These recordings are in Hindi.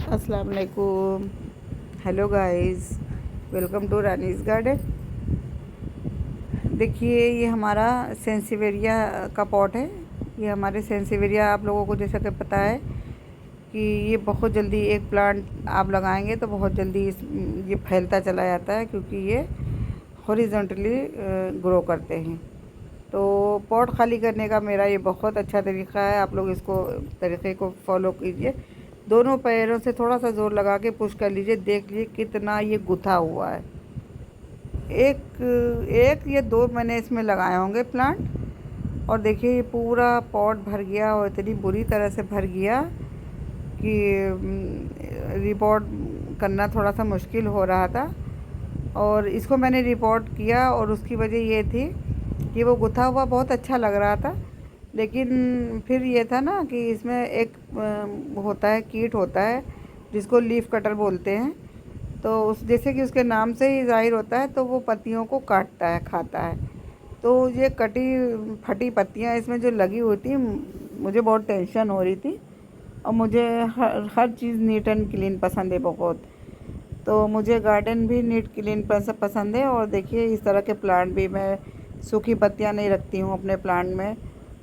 अस्सलाम वालेकुम। Hello guys, welcome to Rani's garden. देखिए, ये हमारा सेंसिवेरिया का पॉट है। ये हमारे सेंसिवेरिया, आप लोगों को जैसा कि पता है कि ये बहुत जल्दी एक प्लांट आप लगाएंगे तो बहुत जल्दी ये फैलता चला जाता है, क्योंकि ये हॉरिजॉन्टली ग्रो करते हैं। तो पॉट खाली करने का मेरा ये बहुत अच्छा तरीका है। आप लोग इसको तरीके को फॉलो कीजिए। दोनों पैरों से थोड़ा सा ज़ोर लगा के पुश कर लीजिए। देख लीजिए कितना ये गुथा हुआ है। एक एक या दो मैंने इसमें लगाए होंगे प्लांट, और देखिए ये पूरा पॉट भर गया, और इतनी बुरी तरह से भर गया कि रिपोर्ट करना थोड़ा सा मुश्किल हो रहा था। और इसको मैंने रिपोर्ट किया, और उसकी वजह ये थी कि वो गुथा हुआ बहुत अच्छा लग रहा था, लेकिन फिर ये था ना कि इसमें एक होता है, कीट होता है जिसको लीफ कटर बोलते हैं। तो उस जैसे कि उसके नाम से ही ज़ाहिर होता है, तो वो पत्तियों को काटता है, खाता है। तो ये कटी फटी पत्तियां इसमें जो लगी हुई थी, मुझे बहुत टेंशन हो रही थी। और मुझे हर हर चीज़ नीट एंड क्लीन पसंद है बहुत। तो मुझे गार्डन भी नीट क्लीन पसंद है। और देखिए, इस तरह के प्लांट भी मैं सूखी पत्तियां नहीं रखती हूँ अपने प्लांट में,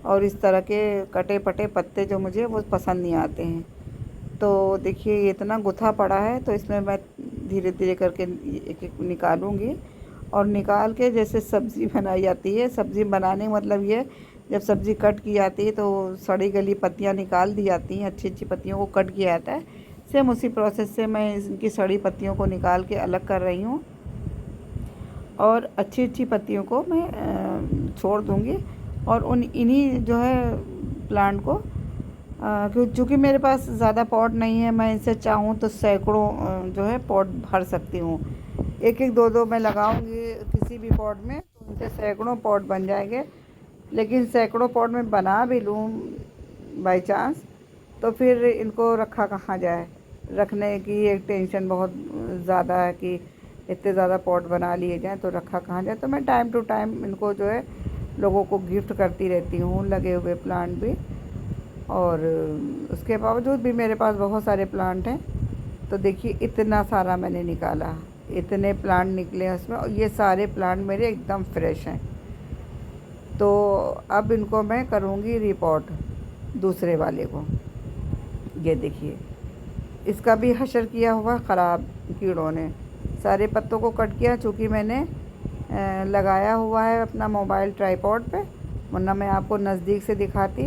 और इस तरह के कटे पटे पत्ते जो मुझे वो पसंद नहीं आते हैं। तो देखिए, ये इतना गुथा पड़ा है, तो इसमें मैं धीरे धीरे करके एक एक निकालूंगी। और निकाल के जैसे सब्ज़ी बनाई जाती है, सब्ज़ी बनाने का मतलब ये, जब सब्ज़ी कट की जाती है तो सड़ी गली पत्तियां निकाल दी जाती हैं, अच्छी अच्छी पत्तियों को कट किया जाता है। सेम उसी प्रोसेस से मैं इनकी सड़ी पत्तियों को निकाल के अलग कर रही हूँ, और अच्छी अच्छी पत्तियों को मैं छोड़ दूँगी। और उन इन्हीं जो है प्लांट को, चूँकि मेरे पास ज़्यादा पॉट नहीं है, मैं इनसे चाहूँ तो सैकड़ों जो है पॉट भर सकती हूँ। एक एक दो दो मैं लगाऊंगी किसी भी पॉट में, तो उनसे सैकड़ों पॉट बन जाएंगे। लेकिन सैकड़ों पॉट में बना भी लूँ बाई चांस, तो फिर इनको रखा कहाँ जाए। रखने की एक टेंशन बहुत ज़्यादा है कि इतने ज़्यादा पॉट बना लिए जाएँ तो रखा कहाँ जाए। तो मैं टाइम टू टाइम इनको जो है लोगों को गिफ्ट करती रहती हूँ, लगे हुए प्लांट भी। और उसके बावजूद भी मेरे पास बहुत सारे प्लांट हैं। तो देखिए, इतना सारा मैंने निकाला, इतने प्लांट निकले हैं उसमें, और ये सारे प्लांट मेरे एकदम फ्रेश हैं। तो अब इनको मैं करूँगी रिपोर्ट दूसरे वाले को। ये देखिए, इसका भी हशर किया हुआ ख़राब कीड़ों ने, सारे पत्तों को कट किया। चूँकि मैंने लगाया हुआ है अपना मोबाइल ट्राईपॉड पे, वरना मैं आपको नज़दीक से दिखाती।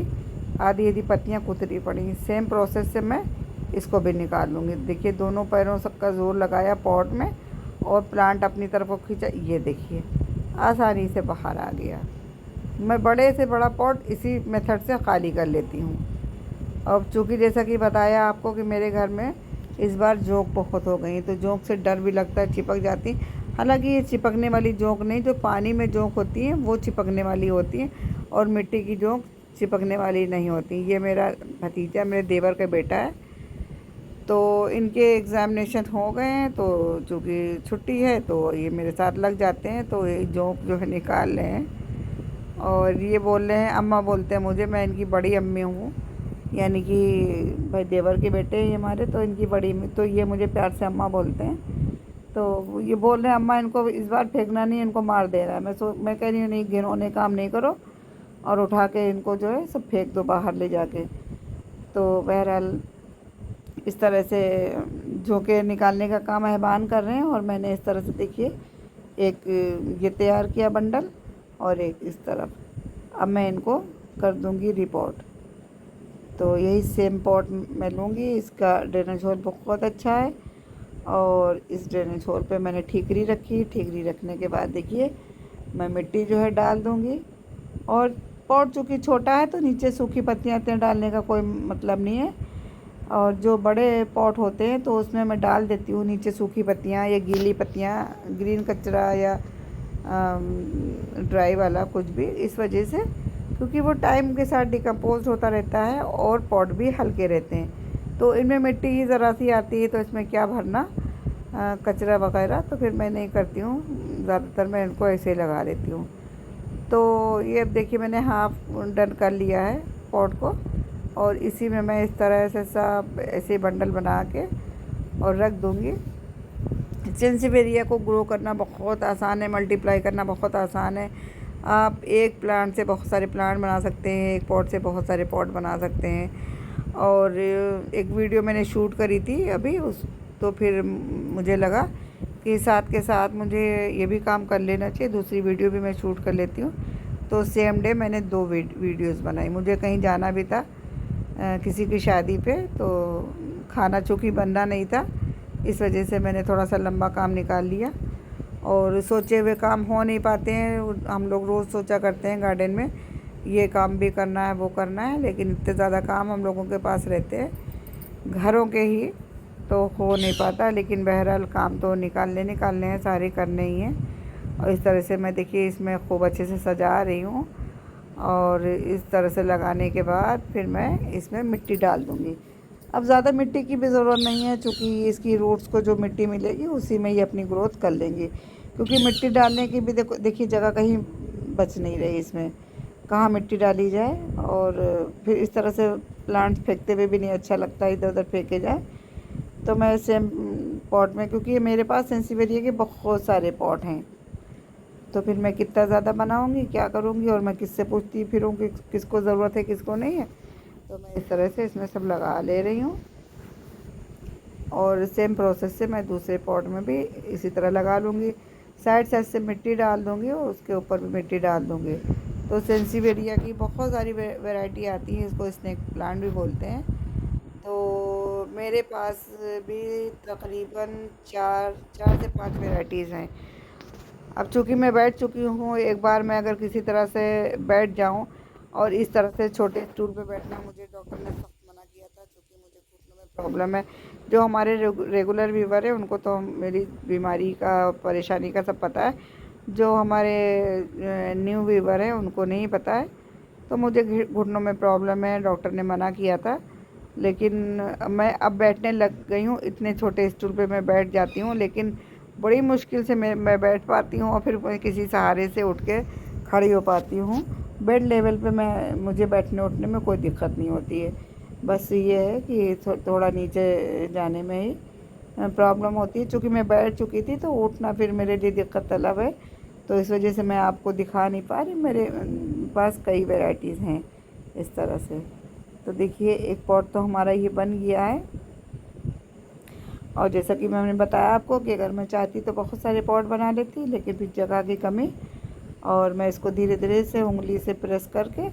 आधी आधी पत्तियाँ कुतरी पड़ी। सेम प्रोसेस से मैं इसको भी निकाल लूँगी। देखिए, दोनों पैरों सबका ज़ोर लगाया पॉट में, और प्लांट अपनी तरफ को खींचा। ये देखिए, आसानी से बाहर आ गया। मैं बड़े से बड़ा पॉट इसी मेथड से ख़ाली कर लेती हूँ। अब चूँकि जैसा कि बताया आपको कि मेरे घर में इस बार जोंक बहुत हो गई, तो जोंक से डर भी लगता है, चिपक जाती। हालांकि ये चिपकने वाली जोंक नहीं, जो पानी में जोंक होती हैं वो चिपकने वाली होती हैं, और मिट्टी की जोंक चिपकने वाली नहीं होती। ये मेरा भतीजा, मेरे देवर का बेटा है। तो इनके एग्ज़ामिनेशन हो गए हैं, तो चूँकि छुट्टी है तो ये मेरे साथ लग जाते हैं। तो ये जोंक जो है निकाल रहे हैं, और ये बोल रहे हैं, अम्मा बोलते हैं मुझे, मैं इनकी बड़ी अम्मी हूँ, यानी कि भाई देवर के बेटे हैं हमारे, तो इनकी बड़ी, तो ये मुझे प्यार से अम्मा बोलते हैं। तो ये बोल रहे हैं, अम्मा इनको इस बार फेंकना नहीं, इनको मार देना है। मैं कह रही हूँ, नहीं, घिनौने काम नहीं करो, और उठा के इनको जो है सब फेंक दो बाहर ले जाके। तो बहरहाल इस तरह से झोंके निकालने का काम अहबान कर रहे हैं। और मैंने इस तरह से देखिए एक ये तैयार किया बंडल, और एक इस तरफ। अब मैं इनको कर दूंगी रिपोर्ट। तो यही सेम पॉट मैं लूँगी। इसका ड्रेनेज होल बहुत अच्छा है, और इस ड्रेनेज होल पे मैंने ठीकरी रखी। ठीकरी रखने के बाद देखिए, मैं मिट्टी जो है डाल दूँगी। और पॉट चूँकि छोटा है, तो नीचे सूखी पत्तियाँ इतने डालने का कोई मतलब नहीं है। और जो बड़े पॉट होते हैं तो उसमें मैं डाल देती हूँ नीचे सूखी पत्तियाँ या गीली पत्तियाँ, ग्रीन कचरा या ड्राई वाला कुछ भी, इस वजह से, क्योंकि वो टाइम के साथ डिकम्पोज होता रहता है, और पॉट भी हल्के रहते हैं। तो इनमें मिट्टी ही ज़रा सी आती है, तो इसमें क्या भरना कचरा वगैरह। तो फिर मैं नहीं करती हूँ, ज़्यादातर मैं इनको ऐसे ही लगा देती हूँ। तो ये अब देखिए, मैंने हाफ डन कर लिया है पॉट को, और इसी में मैं इस तरह से सब ऐसे बंडल बना के और रख दूँगी। सेंसिवेरिया को ग्रो करना बहुत आसान है, मल्टीप्लाई करना बहुत आसान है। आप एक प्लांट से बहुत सारे प्लांट बना सकते हैं, एक पॉट से बहुत सारे पॉट बना सकते हैं। और एक वीडियो मैंने शूट करी थी अभी तो फिर मुझे लगा कि साथ के साथ मुझे ये भी काम कर लेना चाहिए, दूसरी वीडियो भी मैं शूट कर लेती हूँ। तो सेम डे मैंने 2 वीडियोज़ बनाई। मुझे कहीं जाना भी था किसी की शादी पे, तो खाना चूँकि बनना नहीं था, इस वजह से मैंने थोड़ा सा लंबा काम निकाल लिया। और सोचे हुए काम हो नहीं पाते हैं। हम लोग रोज़ सोचा करते हैं गार्डन में ये काम भी करना है, वो करना है, लेकिन इतने ज़्यादा काम हम लोगों के पास रहते हैं घरों के ही, तो हो नहीं पाता। लेकिन बहरहाल काम तो निकालने हैं, सारे करने ही हैं। और इस तरह से मैं देखिए इसमें खूब अच्छे से सजा रही हूँ। और इस तरह से लगाने के बाद फिर मैं इसमें मिट्टी डाल दूँगी। अब ज़्यादा मिट्टी की भी ज़रूरत नहीं है, चूँकि इसकी रूट्स को जो मिट्टी मिलेगी उसी में ये अपनी ग्रोथ कर लेंगी। क्योंकि मिट्टी डालने की भी देखिए जगह कहीं बच नहीं रही इसमें, कहाँ मिट्टी डाली जाए। और फिर इस तरह से प्लांट्स फेंकते हुए भी नहीं अच्छा लगता, इधर उधर फेंके जाए। तो मैं सेम पॉट में, क्योंकि मेरे पास सेंसिवेरिया के बहुत सारे पॉट हैं, तो फिर मैं कितना ज़्यादा बनाऊंगी, क्या करूंगी, और मैं किससे पूछती फिरूँगी किसको ज़रूरत है किसको नहीं है। तो मैं इस तरह से इसमें सब लगा ले रही हूँ। और सेम प्रोसेस से मैं दूसरे पॉट में भी इसी तरह लगा लूँगी। साइड साइड से मिट्टी डाल दूँगी और उसके ऊपर भी मिट्टी डाल दूँगी। तो सेंसिवेरिया की बहुत सारी वैरायटी आती है, इसको स्नेक प्लांट भी बोलते हैं। तो मेरे पास भी तकरीबन 4 से 5 वैरायटीज़ हैं। अब चूँकि मैं बैठ चुकी हूँ, एक बार मैं अगर किसी तरह से बैठ जाऊँ, और इस तरह से छोटे स्टूल पे बैठना मुझे डॉक्टर ने सख्त मना किया था, क्योंकि मुझे घुटनों में प्रॉब्लम है। जो हमारे रेगुलर व्यूवर है उनको तो मेरी बीमारी का, परेशानी का सब पता है। जो हमारे न्यू व्यूवर हैं उनको नहीं पता है। तो मुझे घुटनों में प्रॉब्लम है, डॉक्टर ने मना किया था। लेकिन मैं अब बैठने लग गई हूँ, इतने छोटे स्टूल पे मैं बैठ जाती हूँ, लेकिन बड़ी मुश्किल से मैं बैठ पाती हूँ, और फिर मैं किसी सहारे से उठ के खड़ी हो पाती हूँ। बेड लेवल पे मुझे बैठने उठने में कोई दिक्कत नहीं होती है। बस ये है कि थोड़ा नीचे जाने में ही प्रॉब्लम होती है। चूँकि मैं बैठ चुकी थी तो उठना फिर मेरे लिए दिक्कत तलब है। तो इस वजह से मैं आपको दिखा नहीं पा रही। मेरे पास कई वैरायटीज़ हैं इस तरह से। तो देखिए एक पॉट तो हमारा ये बन गया है। और जैसा कि मैंने बताया आपको कि अगर मैं चाहती तो बहुत सारे पॉट बना लेती, लेकिन फिर जगह की कमी। और मैं इसको धीरे धीरे से उंगली से प्रेस करके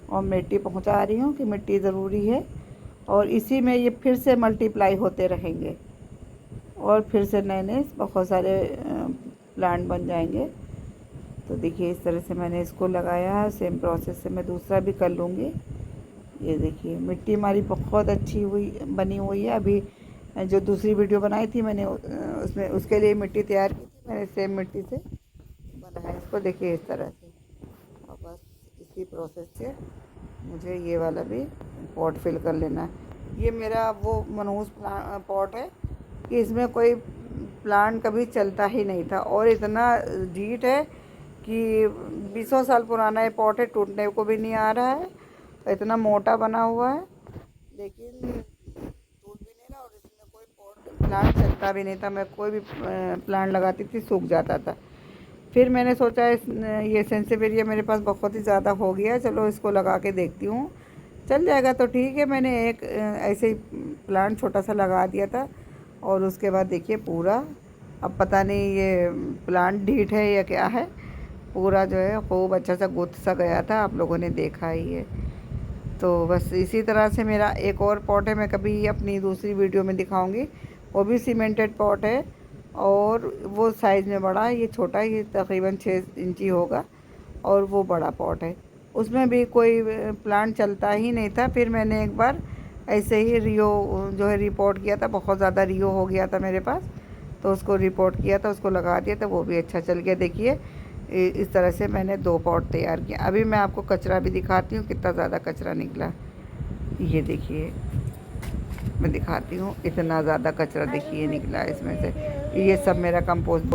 और मिट्टी पहुंचा रही हूँ कि मिट्टी ज़रूरी है। और इसी में ये फिर से मल्टीप्लाई होते रहेंगे और फिर से नए नए बहुत सारे प्लांट बन जाएंगे। तो देखिए इस तरह से मैंने इसको लगाया है। सेम प्रोसेस से मैं दूसरा भी कर लूँगी। ये देखिए मिट्टी हमारी बहुत अच्छी बनी हुई है। अभी जो दूसरी वीडियो बनाई थी मैंने उसमें उसके लिए मिट्टी तैयार की थी, मैंने सेम मिट्टी से बनाया इसको। देखिए इस तरह से। और बस इसी प्रोसेस से मुझे ये वाला भी पॉट फिल कर लेना है। ये मेरा वो मनहूस पॉट है कि इसमें कोई प्लांट कभी चलता ही नहीं था, और इतना ढीठ है कि 20 साल पुराना ये पॉट है, टूटने को भी नहीं आ रहा है। इतना मोटा बना हुआ है, लेकिन टूट भी नहीं रहा, और इसमें कोई पॉट प्लांट चलता भी नहीं था। मैं कोई भी प्लांट लगाती थी सूख जाता था। फिर मैंने सोचा ये सेंसिवेरिया मेरे पास बहुत ही ज़्यादा हो गया, चलो इसको लगा के देखती हूँ, चल जाएगा तो ठीक है। मैंने एक ऐसे ही प्लांट छोटा सा लगा दिया था, और उसके बाद देखिए पूरा, अब पता नहीं ये प्लांट ढीठ है या क्या है, पूरा जो है खूब अच्छा सा गुथ सा गया था, आप लोगों ने देखा ही है। तो बस इसी तरह से मेरा एक और पॉट है, मैं कभी अपनी दूसरी वीडियो में दिखाऊंगी। वो भी सीमेंटेड पॉट है, और वो साइज़ में बड़ा है, ये छोटा है, ये तकरीबन 6 इंची होगा। और वो बड़ा पॉट है, उसमें भी कोई प्लांट चलता ही नहीं था। फिर मैंने एक बार ऐसे ही रियो जो है रिपोर्ट किया था, बहुत ज़्यादा रियो हो गया था मेरे पास, तो उसको रिपोर्ट किया था, उसको लगा दिया था, वो भी अच्छा चल गया। देखिए इस तरह से मैंने 2 पॉट तैयार किया। अभी मैं आपको कचरा भी दिखाती हूँ, कितना ज़्यादा कचरा निकला। ये देखिए मैं दिखाती हूँ, इतना ज़्यादा कचरा देखिए निकला इसमें से। ये सब मेरा कंपोस्ट